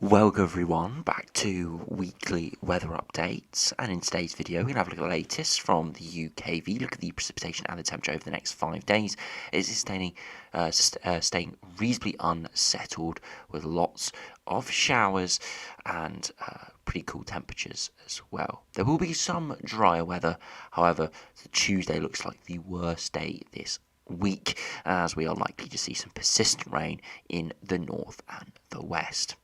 Welcome everyone back to weekly weather updates, and in today's video we're going to have a look at the latest from the UKV, look at the precipitation and the temperature over the next 5 days. It is staying reasonably unsettled with lots of showers and pretty cool temperatures as well. There will be some drier weather, however Tuesday looks like the worst day this week as we are likely to see some persistent rain in the north and the west.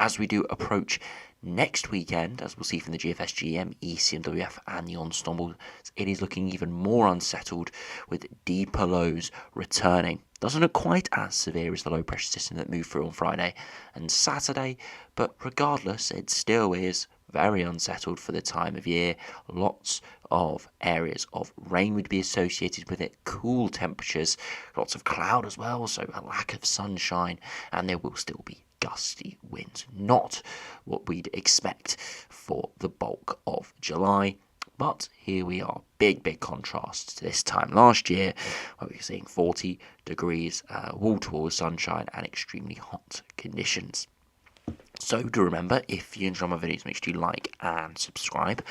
As we do approach next weekend, as we'll see from the GFS-GM, ECMWF and the ensemble, it is looking even more unsettled with deeper lows returning. Doesn't look quite as severe as the low pressure system that moved through on Friday and Saturday, but regardless, it still is very unsettled for the time of year. Lots of areas of rain would be associated with it, cool temperatures, lots of cloud as well, so a lack of sunshine, and there will still be gusty winds. Not what we'd expect for the bulk of July. But here we are, big contrast to this time last year, where we were seeing 40 degrees, wall-to-wall sunshine and extremely hot conditions. So do remember, if you enjoy my videos, make sure you like and subscribe.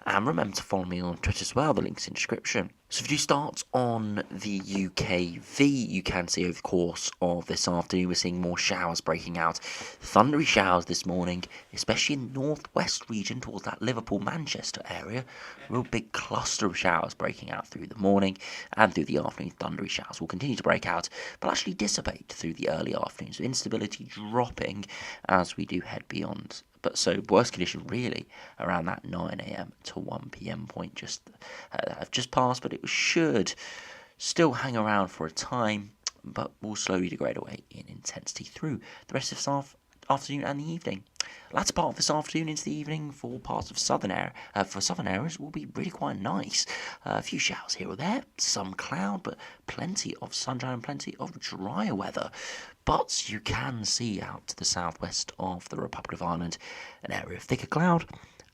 And remember to follow me on Twitter as well, the link's in the description. So if you start on the UKV, you can see over the course of this afternoon, we're seeing more showers breaking out. Thundery showers this morning, especially in the northwest region towards that Liverpool-Manchester area. Real big cluster of showers breaking out through the morning and through the afternoon. Thundery showers will continue to break out, but actually dissipate through the early afternoon. So instability dropping as we do head beyond. But so worst condition really around that 9 a.m. to 1 p.m. point have just passed, but it should still hang around for a time, but will slowly degrade away in intensity through the rest of this afternoon and the evening. Latter part of this afternoon into the evening for parts of southern areas will be really quite nice. A few showers here or there, some cloud, but plenty of sunshine and plenty of drier weather. But you can see out to the southwest of the Republic of Ireland an area of thicker cloud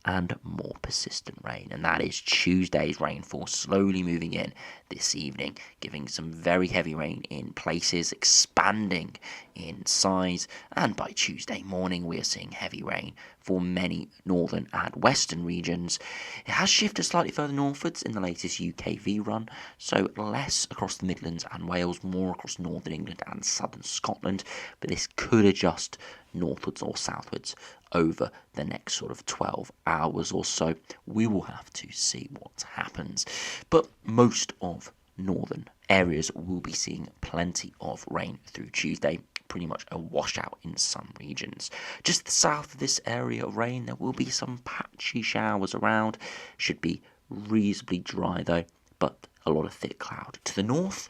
and more persistent rain, and that is Tuesday's rainfall slowly moving in this evening, giving some very heavy rain in places, expanding in size, and by Tuesday morning we are seeing heavy rain for many northern and western regions. It has shifted slightly further northwards in the latest UKV run, so less across the Midlands and Wales, more across northern England and southern Scotland, but this could adjust northwards or southwards over the next sort of 12 hours or so. We will have to see what happens, but most of northern areas will be seeing plenty of rain through Tuesday, pretty much a washout in some regions. Just south of this area of rain, there will be some patchy showers around. Should be reasonably dry though, but a lot of thick cloud. To the north,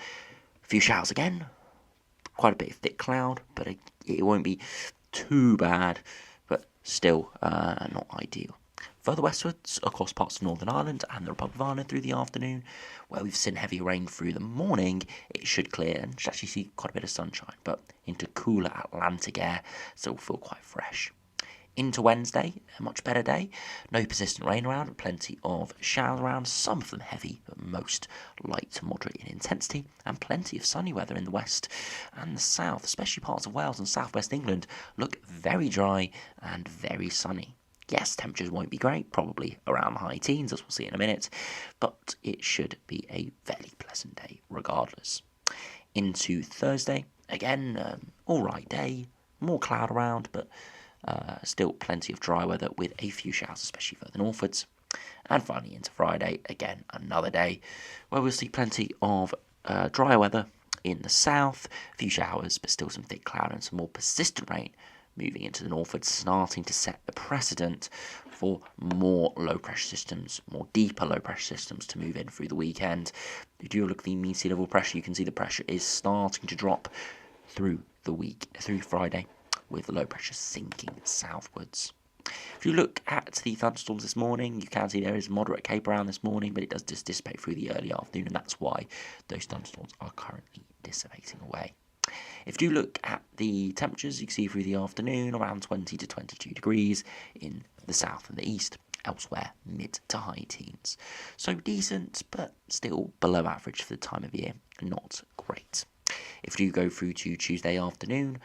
a few showers again, quite a bit of thick cloud, but it won't be too bad, but still not ideal. Further westwards, across parts of Northern Ireland and the Republic of Ireland through the afternoon, where we've seen heavy rain through the morning, it should clear and should actually see quite a bit of sunshine, but into cooler Atlantic air, so it will feel quite fresh. Into Wednesday, a much better day. No persistent rain around, plenty of showers around, some of them heavy, but most light to moderate in intensity, and plenty of sunny weather in the west and the south, especially parts of Wales and southwest England, look very dry and very sunny. Yes, temperatures won't be great, probably around the high teens, as we'll see in a minute, but it should be a fairly pleasant day regardless. Into Thursday, again, alright day, more cloud around, but still plenty of dry weather with a few showers, especially further northwards. And finally into Friday, again, another day where we'll see plenty of dry weather in the south, a few showers, but still some thick cloud and some more persistent rain moving into the northwards, starting to set the precedent for more low pressure systems, more deeper low pressure systems to move in through the weekend. If you look at the mean sea level pressure, you can see the pressure is starting to drop through the week, through Friday, with the low pressure sinking southwards. If you look at the thunderstorms this morning, you can see there is moderate cape around this morning, but it does just dissipate through the early afternoon, and that's why those thunderstorms are currently dissipating away. If you look at the temperatures, you can see through the afternoon around 20 to 22 degrees in the south and the east. Elsewhere, mid to high teens. So decent, but still below average for the time of year. Not great. If you go through to Tuesday afternoon,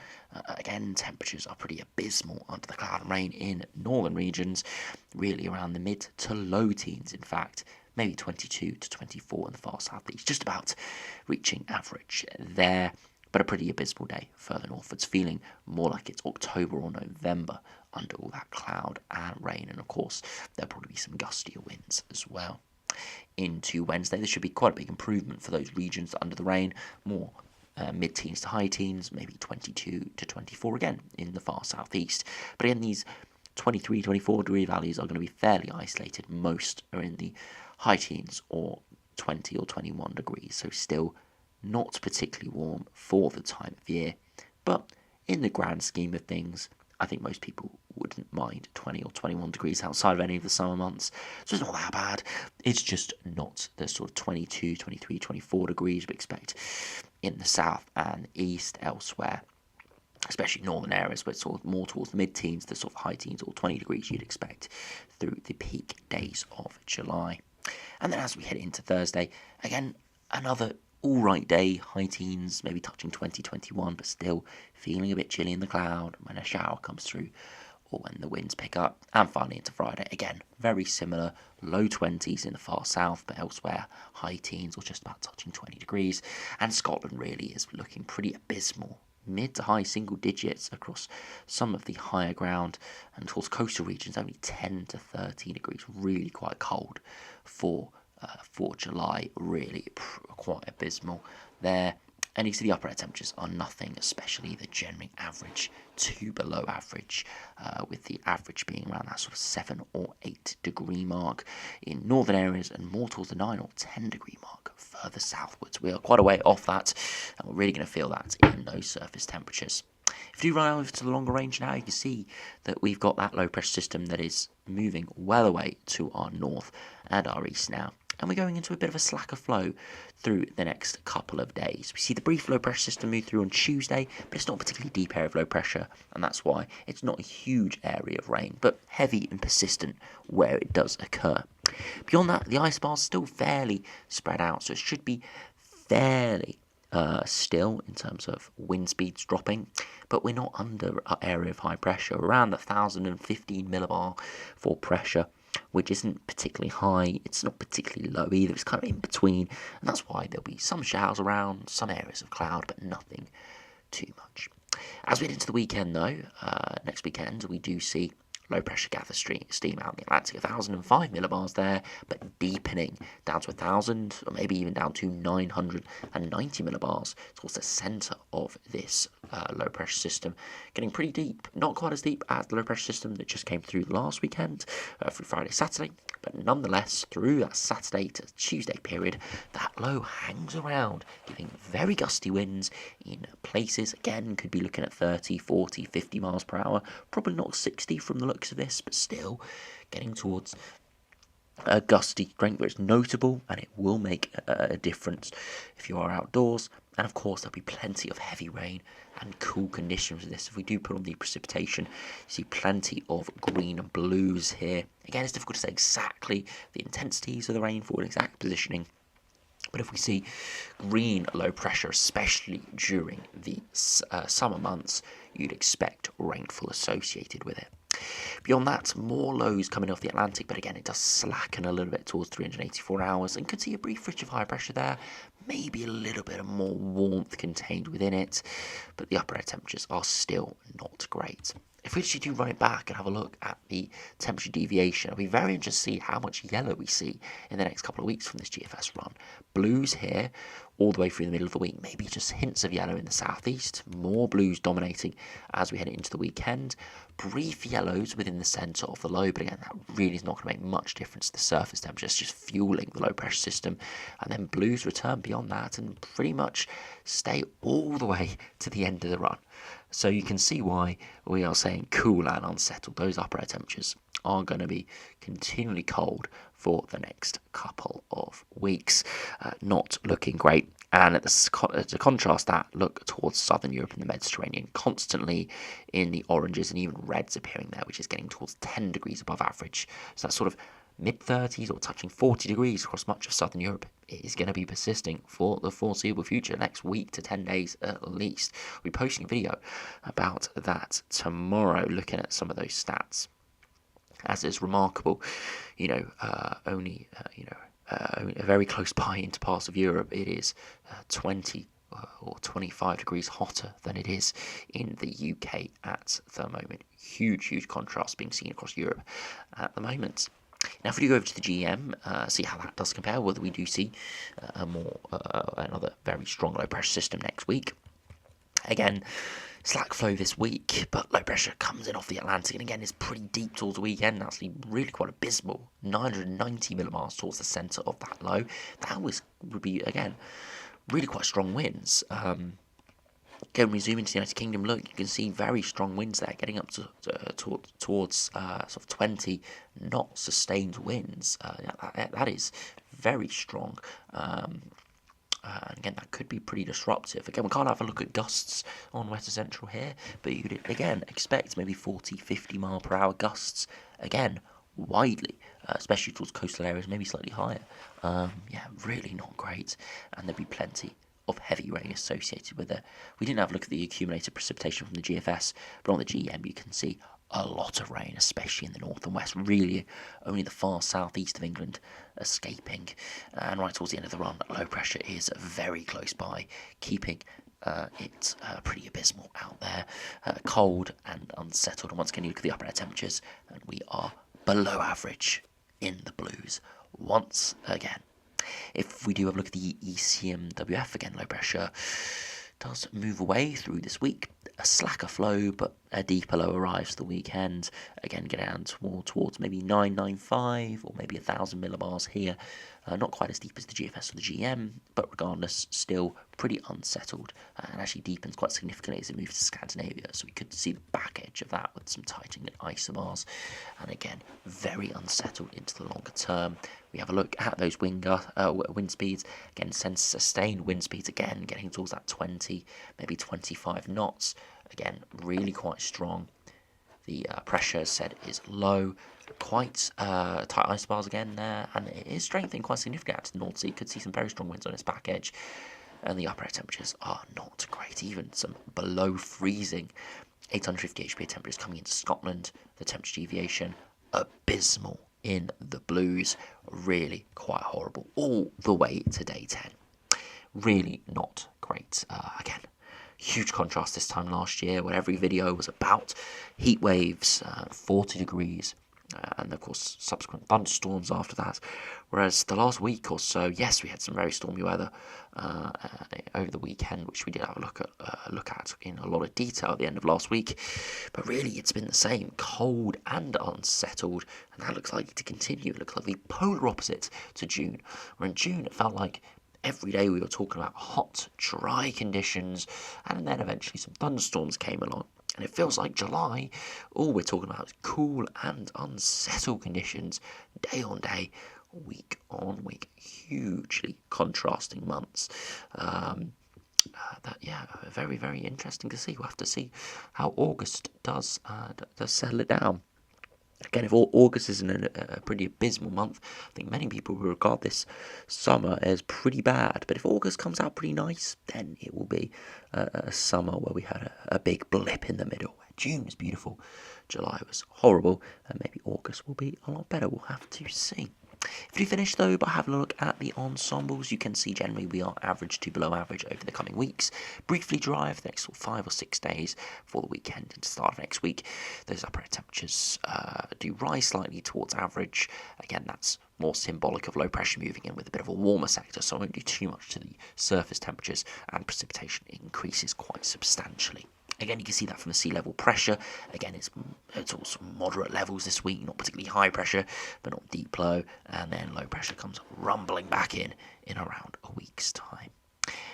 again, temperatures are pretty abysmal under the cloud and rain in northern regions, really around the mid to low teens, in fact. Maybe 22 to 24 in the far southeast, just about reaching average there. But a pretty abysmal day further northwards, feeling more like it's October or November under all that cloud and rain. And of course, there'll probably be some gustier winds as well. Into Wednesday, there should be quite a big improvement for those regions under the rain, more mid-teens to high teens, maybe 22 to 24 again in the far southeast. But again, these 23, 24 degree values are going to be fairly isolated. Most are in the high teens or 20 or 21 degrees, so still not particularly warm for the time of year. But in the grand scheme of things, I think most people wouldn't mind 20 or 21 degrees outside of any of the summer months. So it's not that bad. It's just not the sort of 22, 23, 24 degrees we expect in the south and east elsewhere, especially northern areas, but sort of more towards the mid-teens, the sort of high teens or 20 degrees you'd expect through the peak days of July. And then as we head into Thursday, again, another all-right day, high teens, maybe touching 20, 21, but still feeling a bit chilly in the cloud when a shower comes through or when the winds pick up. And finally into Friday, again, very similar, low 20s in the far south, but elsewhere, high teens or just about touching 20 degrees. And Scotland really is looking pretty abysmal. Mid to high single digits across some of the higher ground, and towards coastal regions only 10 to 13 degrees, really quite cold for July, really quite abysmal there. And you see the upper air temperatures are nothing, especially the generally average to below average, with the average being around that sort of 7 or 8 degree mark in northern areas and more towards the 9 or 10 degree mark further southwards. We are quite a way off that, and we're really going to feel that in those surface temperatures. If you run over to the longer range now, you can see that we've got that low pressure system that is moving well away to our north and our east now. And we're going into a bit of a slacker flow through the next couple of days. We see the brief low pressure system move through on Tuesday, but it's not a particularly deep area of low pressure, and that's why it's not a huge area of rain, but heavy and persistent where it does occur. Beyond that, the ice bar is still fairly spread out, so it should be fairly still in terms of wind speeds dropping, but we're not under our area of high pressure, around 1,015 millibar for pressure, which isn't particularly high, it's not particularly low either, it's kind of in between, and that's why there'll be some showers around, some areas of cloud, but nothing too much. As we head into the weekend though, next weekend we do see low pressure gather steam out in the Atlantic, 1,005 millibars there, but deepening down to 1,000 or maybe even down to 990 millibars towards the centre of this low pressure system, getting pretty deep, not quite as deep as the low pressure system that just came through last weekend, through Friday, Saturday, but nonetheless through that Saturday to Tuesday period, that low hangs around, giving very gusty winds in places, again could be looking at 30, 40, 50 miles per hour, probably not 60 from the looks of this, but still getting towards a gusty strength where it's notable, and it will make a difference if you are outdoors. And of course there'll be plenty of heavy rain and cool conditions with this. If we do put on the precipitation, you see plenty of green and blues here. Again, it's difficult to say exactly the intensities of the rainfall and exact positioning, but if we see green low pressure, especially during the summer months, you'd expect rainfall associated with it. Beyond that, more lows coming off the Atlantic, but again, it does slacken a little bit towards 384 hours, and could see a brief ridge of high pressure there, maybe a little bit of more warmth contained within it, but the upper air temperatures are still not great. If we actually do run it back and have a look at the temperature deviation, I'll be very interested to see how much yellow we see in the next couple of weeks from this GFS run. Blues here, all the way through the middle of the week, maybe just hints of yellow in the southeast, more blues dominating as we head into the weekend. Brief yellows within the centre of the low, but again, that really is not going to make much difference to the surface temperature, it's just fueling the low pressure system. And then blues return beyond that and pretty much stay all the way to the end of the run. So you can see why we are saying cool and unsettled. Those upper air temperatures are going to be continually cold for the next couple of weeks. Not looking great. And to contrast that, look towards southern Europe and the Mediterranean, constantly in the oranges and even reds appearing there, which is getting towards 10 degrees above average. So that's sort of mid-30s or touching 40 degrees across much of southern Europe is going to be persisting for the foreseeable future, next week to 10 days at least. We'll be posting a video about that tomorrow, looking at some of those stats. As is remarkable, only very close by into parts of Europe, it is 20 or 25 degrees hotter than it is in the UK at the moment. Huge contrast being seen across Europe at the moment. Now, if we do go over to the GM, see how that does compare, whether we do see another very strong low pressure system next week. Again, slack flow this week, but low pressure comes in off the Atlantic and again is pretty deep towards the weekend. Actually, really quite abysmal. 990 millibars towards the centre of that low. That would be again really quite strong winds. Again, we zoom into the United Kingdom, look, you can see very strong winds there, getting up towards sort of 20 knot sustained winds. That is very strong. And again, that could be pretty disruptive. Again, we can't have a look at gusts on Western Central here, but you could, again, expect maybe 40, 50 mile per hour gusts, again, widely, especially towards coastal areas, maybe slightly higher. Really not great, and there'd be plenty of heavy rain associated with it. We didn't have a look at the accumulated precipitation from the GFS, but on the GM you can see a lot of rain, especially in the north and west. Really, only the far southeast of England escaping. And right towards the end of the run, low pressure is very close by, keeping it pretty abysmal out there. Cold and unsettled. And once again, you look at the upper air temperatures, and we are below average in the blues once again. If we do have a look at the ECMWF, again, low pressure does move away through this week. A slacker flow, but a deeper low arrives the weekend. Again, get down towards maybe 995 or maybe 1,000 millibars here. Not quite as deep as the GFS or the GM, but regardless, still pretty unsettled, and actually deepens quite significantly as it moves to Scandinavia. So we could see the back edge of that with some tightening isobars, and again, very unsettled into the longer term. We have a look at those wind speeds. Again, sense sustained wind speeds again, getting towards that 20, maybe 25 knots. Again, really quite strong. The pressure, as said, is low. Quite tight isobars again there, and it is strengthening quite significantly out to the North Sea. Could see some very strong winds on its back edge, and the upper air temperatures are not great, even some below freezing. 850 HP temperatures coming into Scotland. The temperature deviation abysmal in the blues, really quite horrible all the way to day 10. Really not great. Again, huge contrast this time last year, where every video was about heat waves, 40 degrees, and of course subsequent thunderstorms after that. Whereas the last week or so, yes, we had some very stormy weather over the weekend, which we did have a look at in a lot of detail at the end of last week. But really, it's been the same, cold and unsettled, and that looks likely to continue. It looks like the polar opposite to June, where in June it felt like every day we were talking about hot, dry conditions, and then eventually some thunderstorms came along. And it feels like July, all we're talking about is cool and unsettled conditions, day on day, week on week. Hugely contrasting months. Very, very interesting to see. We'll have to see how August does settle it down. Again, if August is a pretty abysmal month, I think many people will regard this summer as pretty bad. But if August comes out pretty nice, then it will be a summer where we had a big blip in the middle. June was beautiful, July was horrible, and maybe August will be a lot better. We'll have to see. If we finish though by having a look at the ensembles, you can see generally we are average to below average over the coming weeks. Briefly dry for the next 5 or 6 days for the weekend and start of next week. Those upper air temperatures do rise slightly towards average. Again, that's more symbolic of low pressure moving in with a bit of a warmer sector, so it won't do too much to the surface temperatures, and precipitation increases quite substantially. Again, you can see that from the sea level pressure. Again, it's also moderate levels this week, not particularly high pressure, but not deep low. And then low pressure comes rumbling back in around a week's time.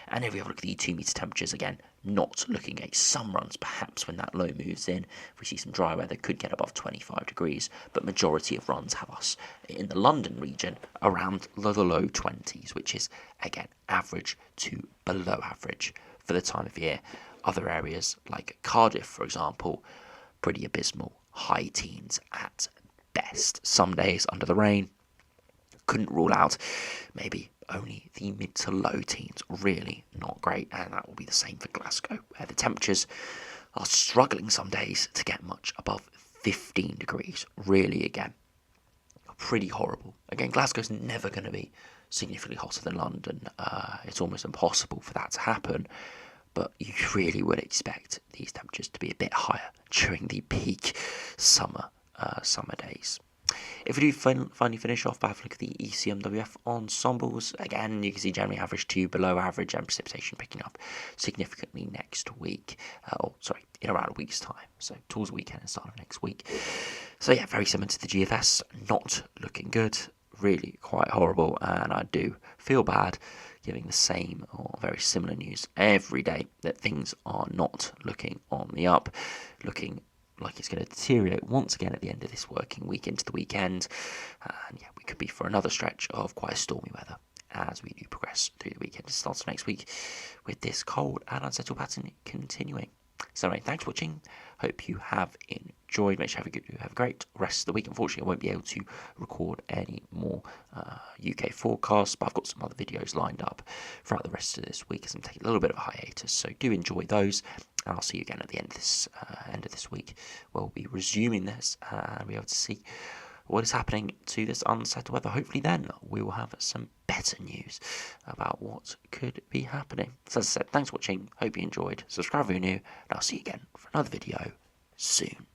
And if we have a look at the 2 metre temperatures, again, not looking at some runs, perhaps when that low moves in, if we see some dry weather, could get above 25 degrees, but majority of runs have us in the London region around the low 20s, which is, again, average to below average for the time of year. Other areas, like Cardiff, for example, pretty abysmal, high teens at best. Some days under the rain, couldn't rule out maybe only the mid to low teens. Really not great, and that will be the same for Glasgow, where the temperatures are struggling some days to get much above 15 degrees. Really, again, pretty horrible. Again, Glasgow's never going to be significantly hotter than London. It's almost impossible for that to happen, but you really would expect these temperatures to be a bit higher during the peak summer days. If we do finally finish off by having a look at the ECMWF ensembles, again, you can see generally average to below average, and precipitation picking up significantly next week. In around a week's time. So towards the weekend and start of next week. So yeah, very similar to the GFS, not looking good, really quite horrible, and I do feel bad giving the same or very similar news every day that things are not looking on the up, looking like it's going to deteriorate once again at the end of this working week into the weekend, and yeah, we could be for another stretch of quite stormy weather as we do progress through the weekend. It starts next week with this cold and unsettled pattern continuing. So anyway, thanks for watching. Hope you have enjoyed. Make sure you have a great rest of the week. Unfortunately, I won't be able to record any more UK forecasts, but I've got some other videos lined up throughout the rest of this week as I'm taking a little bit of a hiatus. So do enjoy those, and I'll see you again at the end of this week. We'll be resuming this and be able to see what is happening to this unsettled weather. Hopefully then we will have some better news about what could be happening. So as I said, thanks for watching. Hope you enjoyed. Subscribe if you're new, and I'll see you again for another video soon.